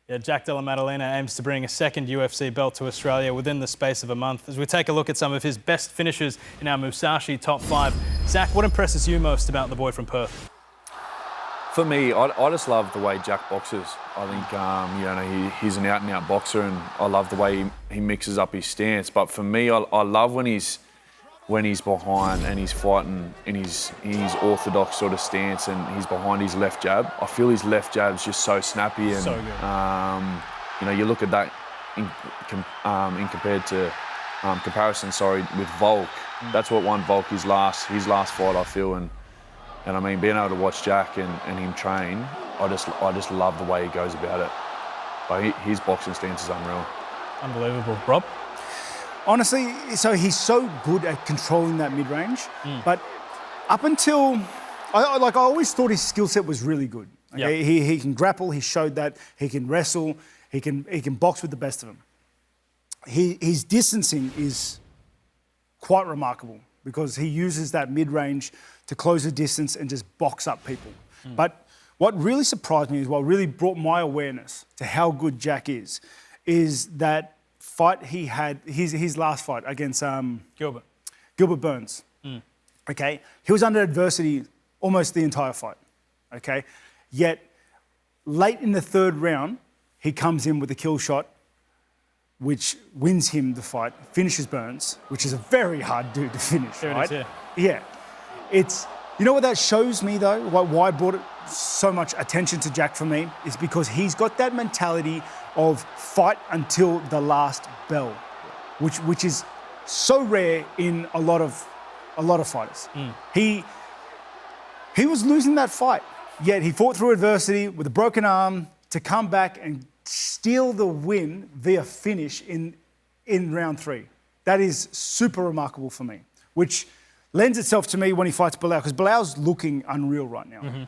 Yeah, Jack Della Maddalena aims to bring a second UFC belt to Australia within the space of a month. As we take a look at some of his best finishes in our Musashi top 5. Zach, what impresses you most about the boy from Perth? For me, I just love the way Jack boxes. I think he's an out-and-out boxer, and I love the way he mixes up his stance. But for me, I love when he's behind and he's fighting in his orthodox sort of stance and he's behind his left jab. I feel his left jab's just so snappy and so good. You look at that in comparison with Volk. That's what won Volk his last fight, I feel, and I mean, being able to watch Jack and him train, I just love the way he goes about it. Like his boxing stance is unreal. Unbelievable. Rob? Honestly, so he's so good at controlling that mid-range, but up until, I always thought his skill set was really good. Okay? Yep. He can grapple, he showed that, he can wrestle, he can box with the best of them. His distancing is quite remarkable because he uses that mid-range to close the distance and just box up people. But what really surprised me is what really brought my awareness to how good Jack is that fight he had, his last fight against Gilbert Burns. Okay, he was under adversity almost the entire fight. Okay, yet late in the third round, he comes in with a kill shot, which wins him the fight, finishes Burns, which is a very hard dude to finish, right? Yeah. It's, you know what that shows me though, why I brought it so much attention to Jack for me, is because he's got that mentality of fight until the last bell, which is so rare in a lot of fighters. He was losing that fight, yet he fought through adversity with a broken arm to come back and steal the win via finish in round 3. That is super remarkable for me, which lends itself to me when he fights Belal, because Belal's looking unreal right now.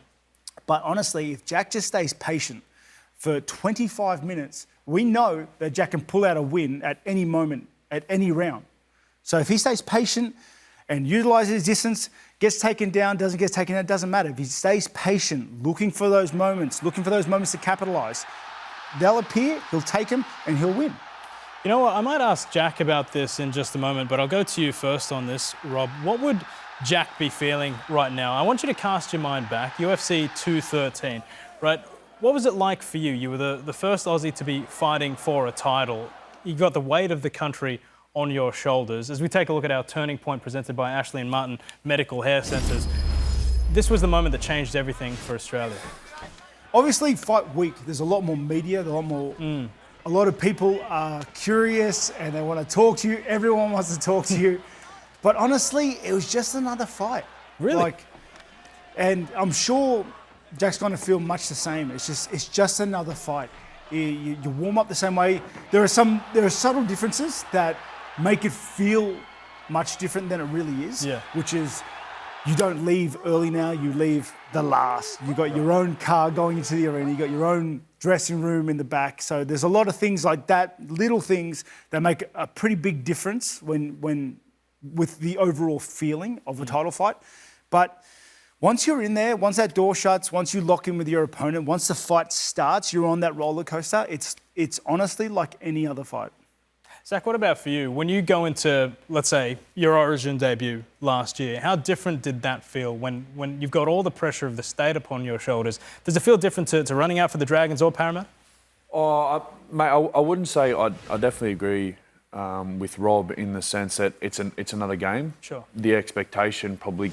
But honestly, if Jack just stays patient for 25 minutes, we know that Jack can pull out a win at any moment, at any round. So if he stays patient and utilises his distance, gets taken down, doesn't get taken down, doesn't matter. If he stays patient, looking for those moments to capitalise, they'll appear, he'll take them, and he'll win. You know what, I might ask Jack about this in just a moment, but I'll go to you first on this, Rob. What would Jack be feeling right now? I want you to cast your mind back, UFC 213, right? What was it like for you? You were the first Aussie to be fighting for a title. You got the weight of the country on your shoulders. As we take a look at our Turning Point presented by Ashley and Martin Medical Hair Centres, this was the moment that changed everything for Australia. Obviously, fight week, there's a lot more media, a lot of people are curious and they want to talk to you. Everyone wants to talk to you. But honestly, it was just another fight. Really? And I'm sure Jack's going to feel much the same. It's just another fight. You warm up the same way. There are subtle differences that make it feel much different than it really is. Yeah. Which is, you don't leave early now, you leave the last. You got your own car going into the arena, you got your own dressing room in the back. So there's a lot of things like that, little things that make a pretty big difference with the overall feeling of a title fight. But once you're in there, once that door shuts, once you lock in with your opponent, once the fight starts, you're on that roller coaster. It's honestly like any other fight. Zach, what about for you? When you go into, let's say, your Origin debut last year, how different did that feel when you've got all the pressure of the state upon your shoulders? Does it feel different to running out for the Dragons or Parramatta? Mate, I wouldn't say. I definitely agree with Rob in the sense that it's another game. Sure. The expectation probably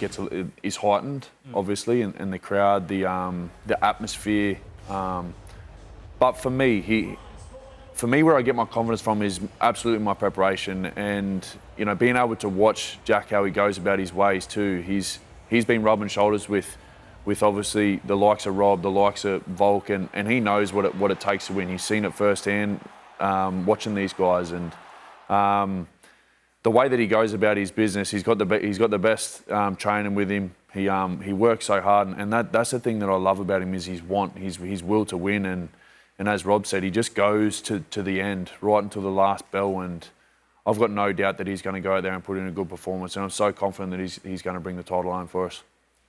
is heightened, obviously, and the crowd, the atmosphere. But for me, where I get my confidence from is absolutely my preparation, and being able to watch Jack how he goes about his ways too. He's been rubbing shoulders with obviously the likes of Rob, the likes of Volk, and he knows what it takes to win. He's seen it firsthand, watching these guys, and the way that he goes about his business, he's got the best training with him. He works so hard, and that's the thing that I love about him is his will to win, and as Rob said, he just goes to the end, right until the last bell, and I've got no doubt that he's going to go out there and put in a good performance, and I'm so confident that he's going to bring the title home for us.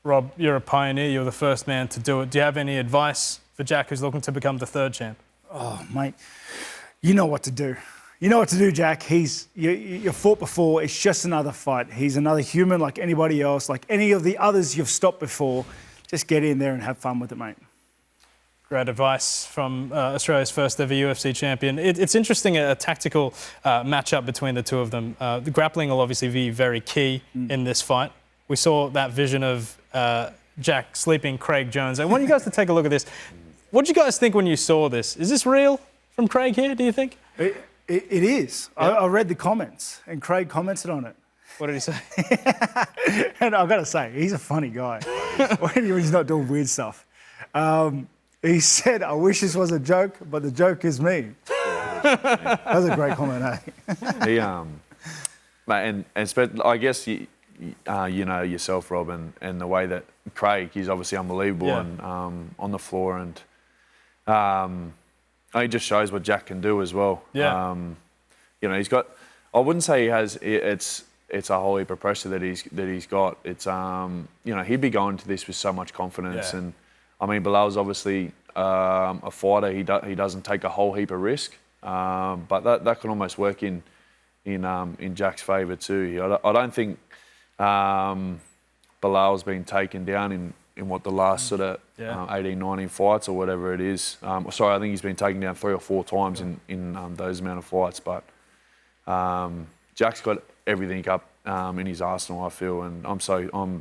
Rob, you're a pioneer. You're the first man to do it. Do you have any advice for Jack, who's looking to become the third champ? Oh, mate, you know what to do. You know what to do, Jack. You fought before. It's just another fight. He's another human like anybody else, like any of the others you've stopped before. Just get in there and have fun with it, mate. Great advice from Australia's first ever UFC champion. It's interesting, a tactical matchup between the two of them. The grappling will obviously be very key in this fight. We saw that vision of Jack sleeping Craig Jones. I want you guys to take a look at this. What did you guys think when you saw this? Is this real from Craig here, do you think? It is. Yeah. I read the comments, and Craig commented on it. What did he say? And I've got to say, he's a funny guy when he's not doing weird stuff. He said, "I wish this was a joke, but the joke is me." That was a great comment, eh? Mate, and I guess you know yourself, Rob, and the way that Craig, he's obviously unbelievable and on the floor, and he just shows what Jack can do as well. Yeah. You know, he's got. I wouldn't say he has. It's a whole heap of pressure that he's got. It's you know, he'd be going to this with so much confidence, and I mean, Belal's obviously a fighter. He doesn't take a whole heap of risk, but that can almost work in Jack's favour too. I don't think Belal's been taken down in what the last sort of 18, 19 fights or whatever it is. Sorry, I think he's been taken down 3 or 4 times in those amount of fights. But Jack's got everything up in his arsenal, I feel, and I'm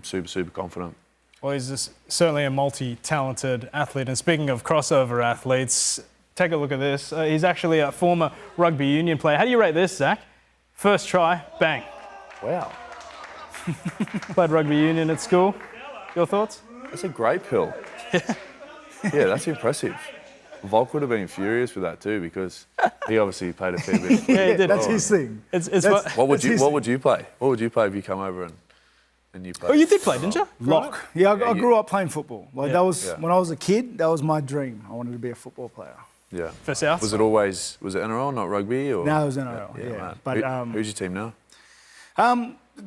super confident. Well, he's certainly a multi-talented athlete. And speaking of crossover athletes, take a look at this. He's actually a former rugby union player. How do you rate this, Zach? First try, bang. Wow. Played rugby union at school. Your thoughts? That's a great pill. Yeah, that's impressive. Volk would have been furious with that too, because he obviously played a fair bit. Yeah, he did. That's his thing. What would you play? What would you play if you come over and you played? Oh, you did play, didn't you? Lock. Yeah, I grew up playing football. Like that was when I was a kid. That was my dream. I wanted to be a football player. Yeah. For South? Was it NRL, not rugby? Or? No, it was NRL. Yeah. But who's your team now?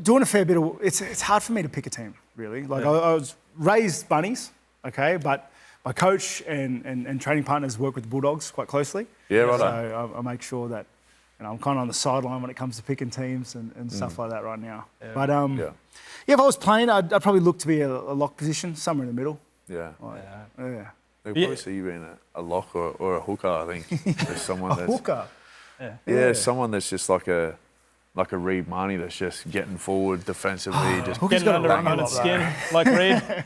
Doing a fair bit of. It's hard for me to pick a team, really. Like I was raised bunnies, okay, but my coach and training partners work with the Bulldogs quite closely. Yeah, right. So I make sure that I'm kind of on the sideline when it comes to picking teams and stuff like that right now. Yeah. But if I was playing, I'd probably look to be a lock position, somewhere in the middle. Yeah. Yeah. They'll probably see you being a lock or a hooker, I think. There's someone that's hooker? Yeah, someone that's just like a Reed Marnie that's just getting forward defensively, just getting under opponent's skin, like Reed.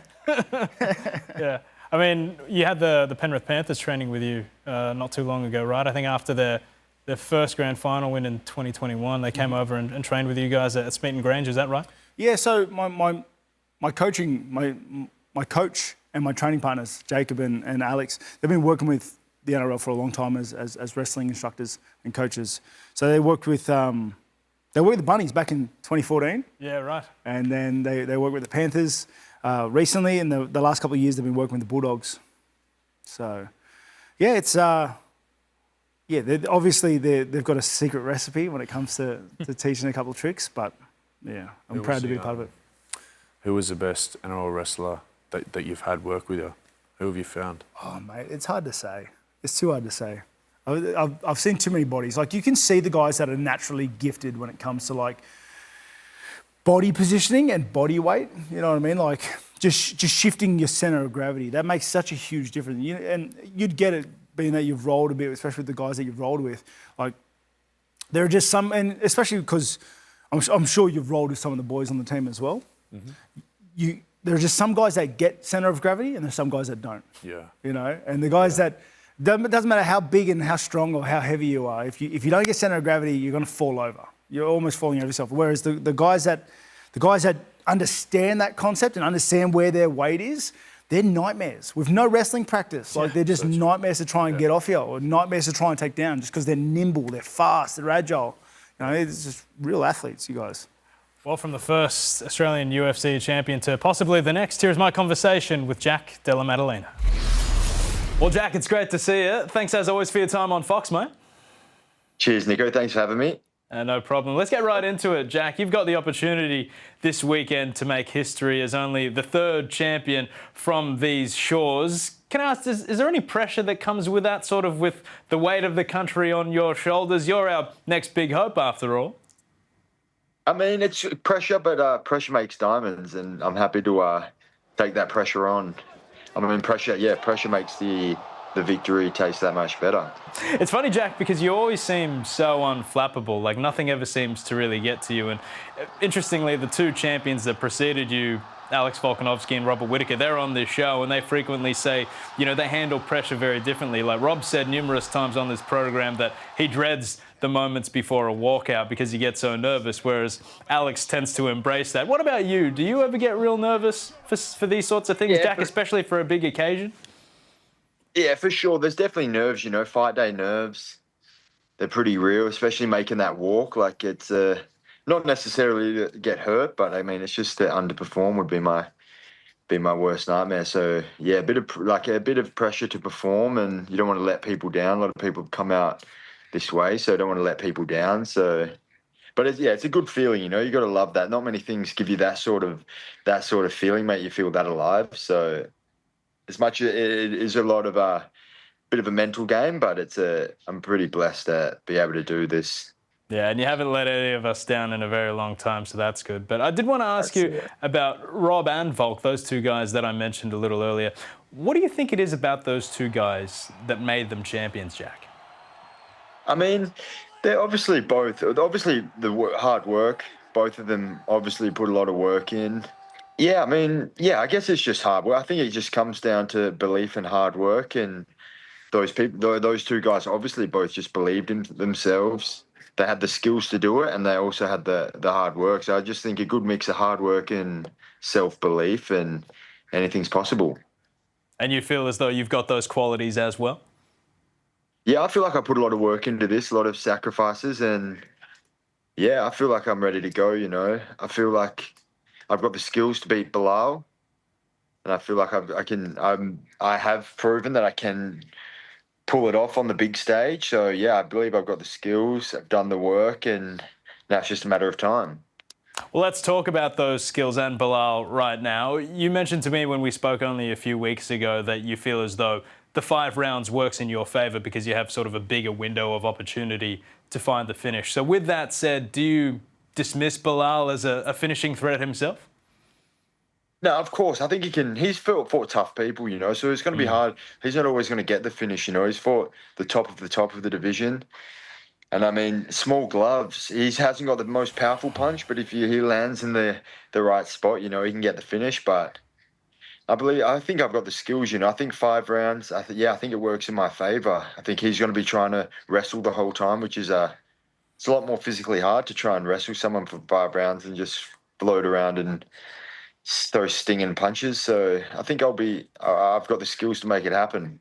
Yeah. I mean, you had the Penrith Panthers training with you not too long ago, right? I think after their first grand final win in 2021, they came over and trained with you guys at Smeaton Grange. Is that right? Yeah. So my coach and my training partners, Jacob and Alex, they've been working with the NRL for a long time as wrestling instructors and coaches. So they worked with the Bunnies back in 2014. Yeah, right. And then they worked with the Panthers recently. In the last couple of years, they've been working with the Bulldogs. So, yeah, it's they've got a secret recipe when it comes to teaching a couple of tricks. But yeah, I'm proud to be part of it. Who was the best NRL wrestler that you've had work with you? Who have you found? Oh, mate, it's hard to say. It's too hard to say. I've seen too many bodies. Like, you can see the guys that are naturally gifted when it comes to, like, body positioning and body weight. You know what I mean? Like, just shifting your centre of gravity. That makes such a huge difference. And you'd get it being that you've rolled a bit, especially with the guys that you've rolled with. Like, there are just some, and especially because I'm sure you've rolled with some of the boys on the team as well. Mm-hmm. There are just some guys that get centre of gravity and there's some guys that don't. Yeah. You know? And the guys that... It doesn't matter how big and how strong or how heavy you are. If you don't get centre of gravity, you're going to fall over. You're almost falling over yourself. Whereas the guys that understand that concept and understand where their weight is, they're nightmares with no wrestling practice. Like, they're just nightmares to try and get off you, or nightmares to try and take down, just because they're nimble, they're fast, they're agile. You know, it's just real athletes, you guys. Well, from the first Australian UFC champion to possibly the next, here's my conversation with Jack Della Maddalena. Well, Jack, it's great to see you. Thanks, as always, for your time on Fox, mate. Cheers, Nico. Thanks for having me. No problem. Let's get right into it, Jack. You've got the opportunity this weekend to make history as only the third champion from these shores. Can I ask, is there any pressure that comes with that, sort of with the weight of the country on your shoulders? You're our next big hope, after all. I mean, it's pressure, but pressure makes diamonds, and I'm happy to take that pressure on. I mean, pressure makes the victory taste that much better. It's funny, Jack, because you always seem so unflappable. Like, nothing ever seems to really get to you. And interestingly, the two champions that preceded you, Alex Volkanovski and Robert Whittaker, they're on this show, and they frequently say, you know, they handle pressure very differently. Like Rob said numerous times on this program that he dreads the moments before a walkout because he gets so nervous, whereas Alex tends to embrace that. What about you? Do you ever get real nervous for these sorts of things, Jack, especially for a big occasion? Yeah, for sure. There's definitely nerves, you know, fight day nerves. They're pretty real, especially making that walk. Like, it's not necessarily to get hurt, but I mean, it's just to underperform would be my worst nightmare. So yeah, a bit of pressure to perform, and you don't want to let people down. A lot of people come out this way, so I don't want to let people down. So, but it's a good feeling, you know. You got to love that. Not many things give you that sort of feeling, make you feel that alive. So, as much as it is a lot of a bit of a mental game, but I'm pretty blessed to be able to do this. Yeah, and you haven't let any of us down in a very long time, so that's good. But I did want to ask you about Rob and Volk, those two guys that I mentioned a little earlier. What do you think it is about those two guys that made them champions, Jack? I mean, they're obviously the hard work. Both of them obviously put a lot of work in. Yeah, I mean, I guess it's just hard work. I think it just comes down to belief and hard work. And those two guys obviously both just believed in themselves. They had the skills to do it, and they also had the hard work. So I just think a good mix of hard work and self-belief, and anything's possible. And you feel as though you've got those qualities as well? Yeah, I feel like I put a lot of work into this, a lot of sacrifices, and yeah, I feel like I'm ready to go, you know. I feel like I've got the skills to beat Belal, and I feel like I have proven that I can pull it off on the big stage. So yeah, I believe I've got the skills, I've done the work, and now it's just a matter of time. Well, let's talk about those skills and Belal right now. You mentioned to me when we spoke only a few weeks ago that you feel as though the 5 rounds works in your favour because you have sort of a bigger window of opportunity to find the finish. So with that said, do you dismiss Belal as a finishing threat himself? No, of course. I think he can. He's fought tough people, you know, so it's going to be hard. He's not always going to get the finish, you know. He's fought the top of the division. And I mean, small gloves. He hasn't got the most powerful punch, but if he lands in the right spot, you know, he can get the finish. But I think I've got the skills, you know. I think 5 rounds, I think it works in my favour. I think he's going to be trying to wrestle the whole time, which is it's a lot more physically hard to try and wrestle someone for 5 rounds and just float around and throw stinging punches. So I think I've got the skills to make it happen.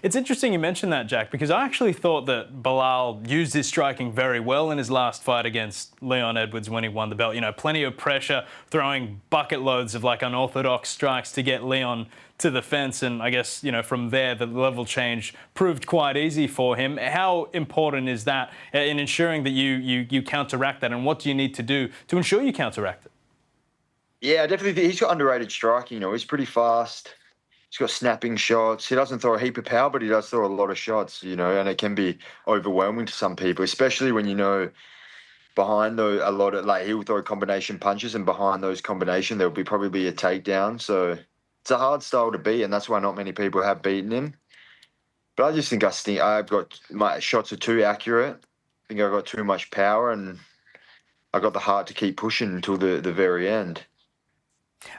It's interesting you mentioned that, Jack, because I actually thought that Belal used his striking very well in his last fight against Leon Edwards when he won the belt. You know, plenty of pressure, throwing bucket loads of like unorthodox strikes to get Leon to the fence. And I guess, you know, from there, the level change proved quite easy for him. How important is that in ensuring that you counteract that? And what do you need to do to ensure you counteract it? Yeah, I definitely think he's got underrated striking. You know, he's pretty fast. He's got snapping shots. He doesn't throw a heap of power, but he does throw a lot of shots, you know, and it can be overwhelming to some people, especially when you know behind a lot of, like, he'll throw combination punches, and behind those combination there'll be probably a takedown. So it's a hard style to beat, and that's why not many people have beaten him. But I just think I've got my shots are too accurate. I think I've got too much power, and I got the heart to keep pushing until the very end.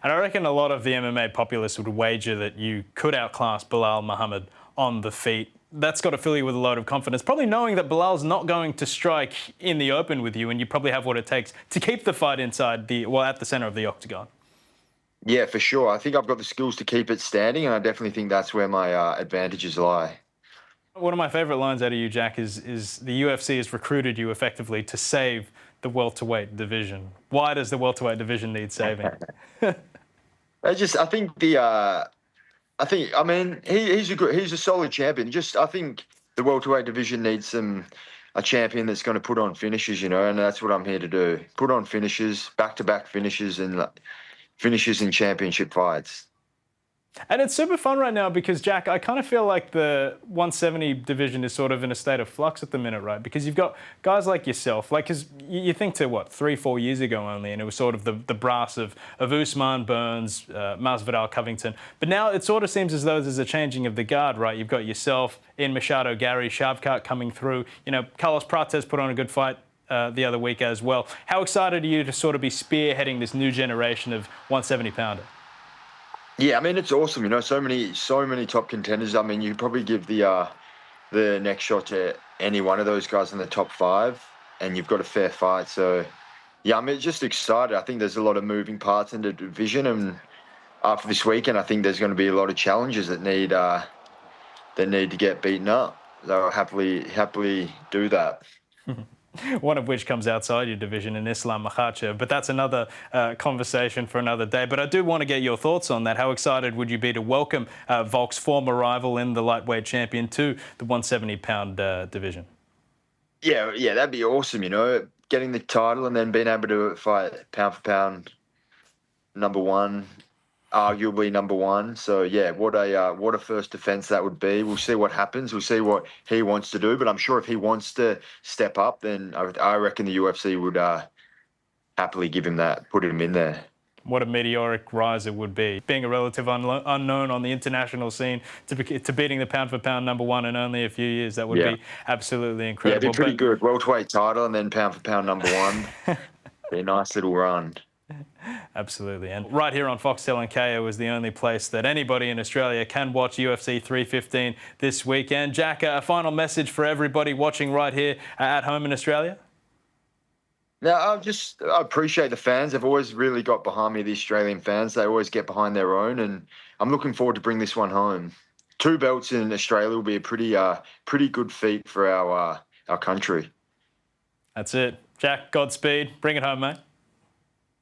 And I reckon a lot of the MMA populace would wager that you could outclass Belal Muhammad on the feet. That's got to fill you with a load of confidence, probably knowing that Bilal's not going to strike in the open with you, and you probably have what it takes to keep the fight at the centre of the octagon. Yeah, for sure. I think I've got the skills to keep it standing, and I definitely think that's where my advantages lie. One of my favourite lines out of you, Jack, is the UFC has recruited you effectively to save the welterweight division. Why does the welterweight division need saving? He's a solid champion. I think the welterweight division needs a champion that's going to put on finishes, you know, and that's what I'm here to do. Put on finishes, back-to-back finishes, and finishes in championship fights. And it's super fun right now because, Jack, I kind of feel like the 170 division is sort of in a state of flux at the minute, right? Because you've got guys like yourself, like, because you think to, 3-4 years ago only, and it was sort of the brass of Usman, Burns, Masvidal, Covington. But now it sort of seems as though there's a changing of the guard, right? You've got yourself, Ian Machado, Gary Shavkat coming through. Carlos Prates put on a good fight the other week as well. How excited are you to sort of be spearheading this new generation of 170-pounder? Yeah, I mean, it's awesome. So many top contenders. I mean, you probably give the next shot to any one of those guys in the top 5, and you've got a fair fight. So, yeah, I'm just excited. I think there's a lot of moving parts in the division, and after this weekend, I think there's going to be a lot of challenges that need to get beaten up. They'll happily do that. One of which comes outside your division in Islam Makhachev, but that's another conversation for another day. But I do want to get your thoughts on that. How excited would you be to welcome Volk's former rival in the lightweight champion to the 170-pound division? Yeah, that'd be awesome, getting the title and then being able to fight pound for pound number 1, arguably number 1. So yeah, what a first defense that would be. We'll see what happens. We'll see what he wants to do. But I'm sure if he wants to step up, then I reckon the UFC would happily give him that, put him in there. What a meteoric rise it would be. Being a relative unknown on the international scene to beating the pound for pound number 1 in only a few years, that would be absolutely incredible. Yeah, it'd be pretty good. Welterweight title and then pound for pound number 1. Be a nice little run. Absolutely. And right here on Foxtel and KO is the only place that anybody in Australia can watch UFC 315 this weekend. Jack, a final message for everybody watching right here at home in Australia? Now, I appreciate the fans. They've always really got behind me, the Australian fans. They always get behind their own, and I'm looking forward to bring this one home. 2 belts in Australia will be a pretty good feat for our country. That's it. Jack, Godspeed. Bring it home, mate.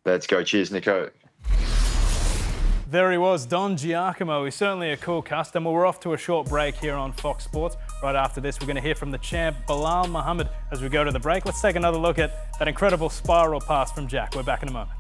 Let's go. Cheers, Niko. There he was, Don Giacomo. He's certainly a cool customer. We're off to a short break here on Fox Sports. Right after this, we're going to hear from the champ, Belal Muhammad, as we go to the break. Let's take another look at that incredible spiral pass from Jack. We're back in a moment.